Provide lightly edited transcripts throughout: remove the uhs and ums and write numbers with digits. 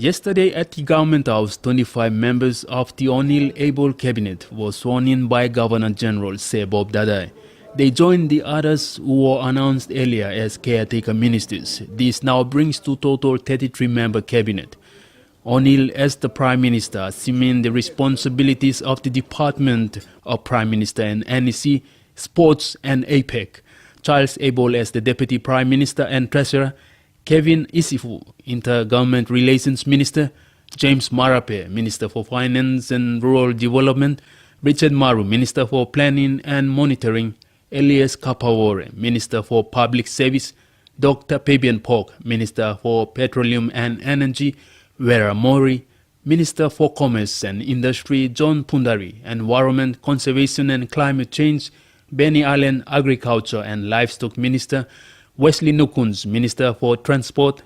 Yesterday at the Government House, 25 members of the O'Neill Able Cabinet were sworn in by Governor-General Sir Bob Dadai. They joined the others who were announced earlier as caretaker ministers. This now brings to total 33-member cabinet. O'Neill as the Prime Minister, assuming the responsibilities of the Department of Prime Minister and NEC, Sports and APEC. Charles Able as the Deputy Prime Minister and Treasurer. Kevin Isifu, Inter-Government Relations Minister. James Marape, Minister for Finance and Rural Development. Richard Maru, Minister for Planning and Monitoring. Elias Kapawore, Minister for Public Service. Dr. Fabian Polk, Minister for Petroleum and Energy. Vera Mori, Minister for Commerce and Industry. John Pundari, Environment, Conservation and Climate Change. Benny Allen, Agriculture and Livestock Minister. Wesley Nukunz, Minister for Transport.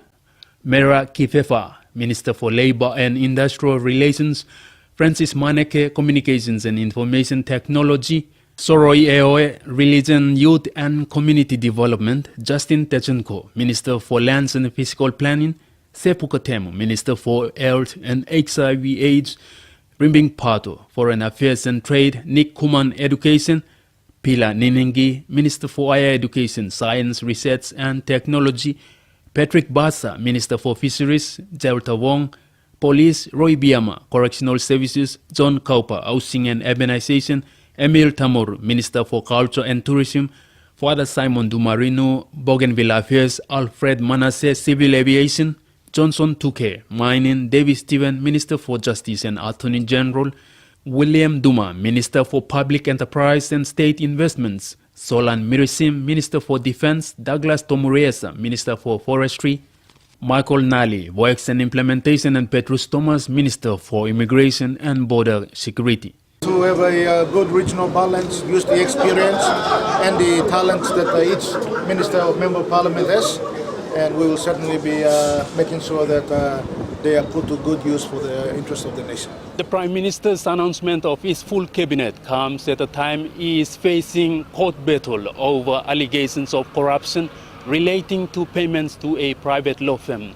Mera Kifefa, Minister for Labour and Industrial Relations. Francis Maneke, Communications and Information Technology. Soroi Eoe, Religion, Youth and Community Development. Justin Techenko, Minister for Lands and Physical Planning. Sepu Katemo, Minister for Health and HIV/AIDS. Rimbing Pato, Foreign Affairs and Trade. Nick Kuman, Education. Pila Ninengi, Minister for Higher Education, Science, Research and Technology. Patrick Basa, Minister for Fisheries. Delta Wong, Police. Roy Biama, Correctional Services. John Kaupa, Housing and Urbanization. Emil Tamor, Minister for Culture and Tourism. Father Simon Dumarino, Bougainville Affairs. Alfred Manasseh, Civil Aviation. Johnson Tuke, Mining. David Stephen, Minister for Justice and Attorney General. William Duma, Minister for Public Enterprise and State Investments. Solan Mirisim, Minister for Defense. Douglas Tomuresa, Minister for Forestry. Michael Nally, Works and Implementation, and Petrus Thomas, Minister for Immigration and Border Security. To have a good regional balance, use the experience and the talents that each Minister or Member of Parliament has, and we will certainly be making sure that they are put to good use for the interest of the nation. The Prime Minister's announcement of his full cabinet comes at a time he is facing court battle over allegations of corruption relating to payments to a private law firm.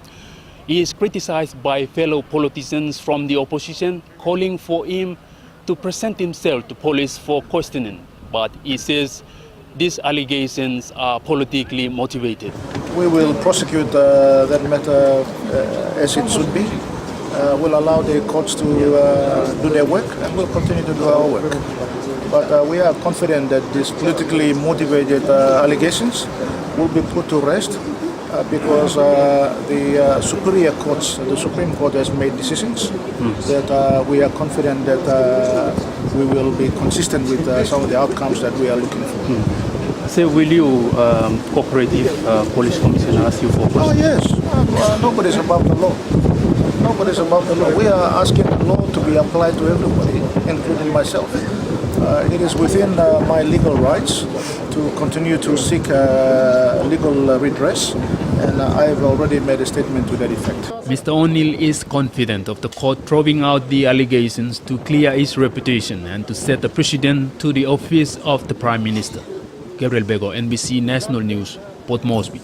He is criticized by fellow politicians from the opposition, calling for him to present himself to police for questioning. But he says these allegations are politically motivated. We will prosecute that matter as it should be. We'll allow the courts to do their work, and we'll continue to do our work. But we are confident that these politically motivated allegations will be put to rest because the superior courts, the Supreme Court has made decisions that we are confident that we will be consistent with some of the outcomes that we are looking for. So will you cooperate if Police Commissioner asks you for questions? Oh yes, nobody's above the law. Nobody's above the law. We are asking the law to be applied to everybody, including myself. It is within my legal rights to continue to seek legal redress, and I have already made a statement to that effect. Mr. O'Neill is confident of the court throwing out the allegations to clear his reputation and to set a precedent to the office of the Prime Minister. Gabriel Bego, NBC National News, Port Moresby.